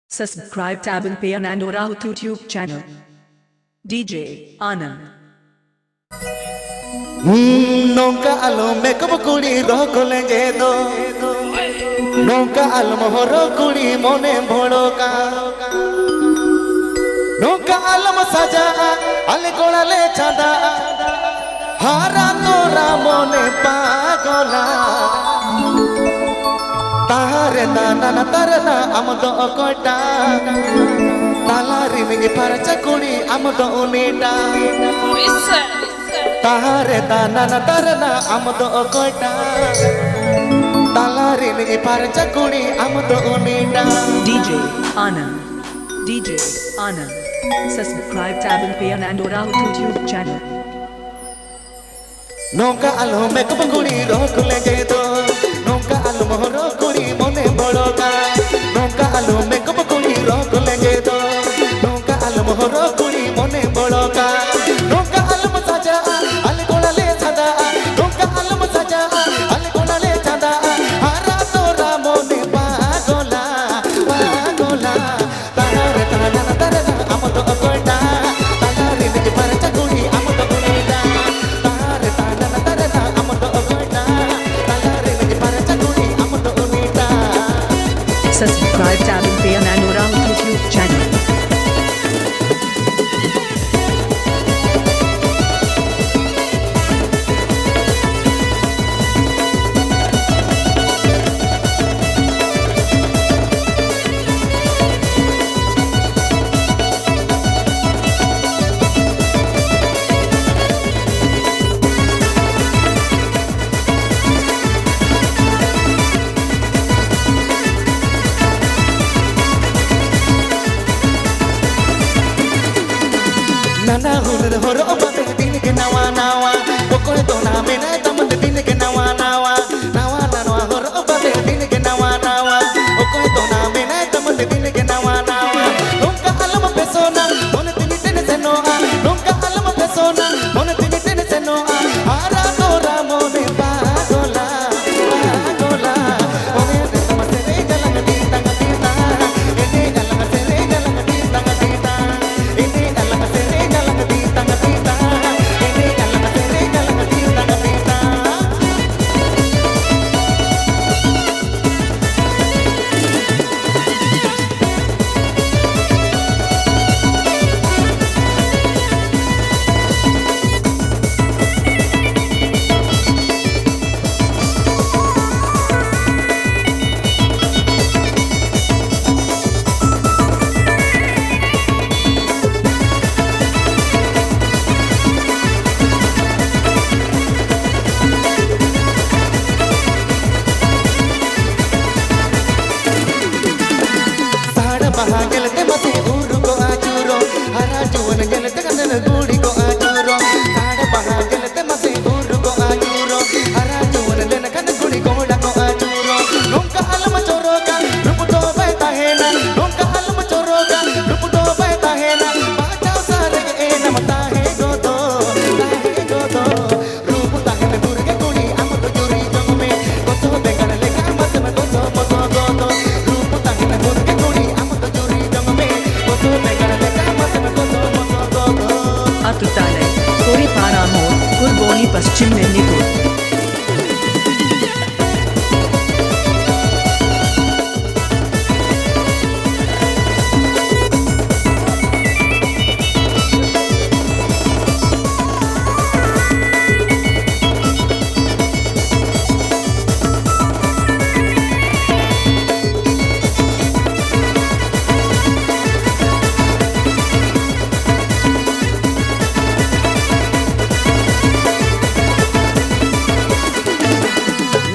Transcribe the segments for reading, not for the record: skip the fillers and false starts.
Subscribe Tab and Pay and Orahu YouTube channel. DJ Anand. नौका आलो makeup कुड़ी रोक लेंगे दो नौका आलो मोहरो कुड़ी मोने भोड़ो का नौका आलो मसाजा आले कोड़ा ले चादा हारा तोरा मोने पागोला तारे दाना ना तरना आम दो कोटा तालारी मिंगी परचा कुड़ी आम दो उनीटा तारे दाना ना तरना आम दो कोटा तालारी मिंगी परचा कुड़ी आम दो उनीटा DJ Anand. DJ Anand. Subscribe Tab and Pay and Orahu YouTube channel. नौका आलो मेकअप कुड़ी रोक लेंगे दो नौका आलो मोहरो कुड़ी मोने बड़ो का नौका आलो मेकअप कुड़ी रोक लेंगे दो नौका आलो मोहरो कुड़ी मोने बड़ो का नौका आलो मसाजा आले कोला ले चादा नौका आलो मसाजा आले कोला ले चादा हारा तोरा मोने पागोला पागोला तारे ताना तारे आम तो कोटा तारे मिंगी परचा कुड़ी आम तो उनीटा तारे ताना तारे आम तो कोटा तारे मिंगी परचा कुड़ी आम तो उनीटा Subscribe Tab and Pay and Orahu YouTube channel. नाना हुनर होरो बाते दिन के नवा नवा कोकोय तो ना मेना तमन दिन के नवा नवा नवा नवा होरो बाते दिन के नवा नवा कोकोय तो ना मेना तमन दिन के नवा नवा नोका अलम पेसोना मोन तिनि तेने सेनोआ नोका अलम पेसोना मोन तिनि तेने सेनोआ हारा तोरा मोने पागोला पागोला मोने ते तमसे रे गलंग दी तंग दीता एने गलंग से रे गलंग दी तंग दीता एने गलंग से रे गलंग दी तंग दीता एने गलंग से रे गलंग दी तंग दीता साड़ा बहा गेलते मते उरु को आचुरो हरा जुवन गेलते कंदन गुड़ी को आचुरो साड़ा बहा गेलते मते उरु को आचुरो हरा जुवन लेन कन गुड़ी कोड़ा को आचुरो नोंका अलम चोरोगा रूप तो बैठा है ना नोंका अलम चोरोगा रूप तो बैठा है ना बाजा सारे ए नमता है गोदो रूप ताहे में दुर्गे गुड़ी आम तो जुरी जंग में गोतो बेंगन लेका मत में गोतो मतो गोतो रूप ताहे में दुर्गे गुड़ी आम तो जुरी जंग में गोतो बेंगन लेका मत में गोतो मतो go to Atutalai. Kori Paramor. Kurboni Paschim Mednipur.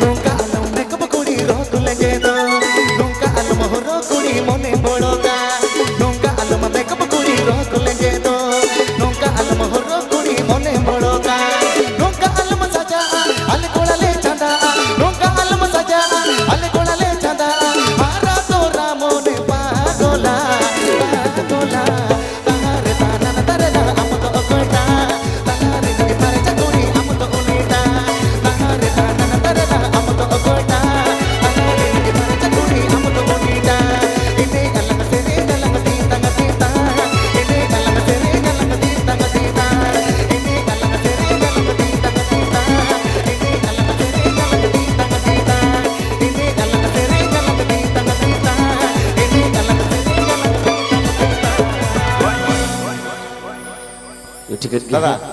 नौका आलो मेकअप कुड़ी रोक लेंगे दो नौका आलो मोहरो कुड़ी मोने बड़ो का नौका आलो मेकअप कुड़ी रोक लेंगे दो नौका आलो मोहरो कुड़ी मोने बड़ो का नौका आलो मसाजा आले कोड़ा ले चांदा नौका आलो मसाजा आले कोड़ा ले चांदा हारा तोरा मोने पागोला पागोला तारे ताना तारे ना आम तो कोटा तारे मिंगी परचा कुड़ी आम तो उनीटा तारे ताना तारे ना आम तो कोटा तारे मिंगी परचा कुड़ी आम तो उनीटा इने गलंग টিকিট দাদা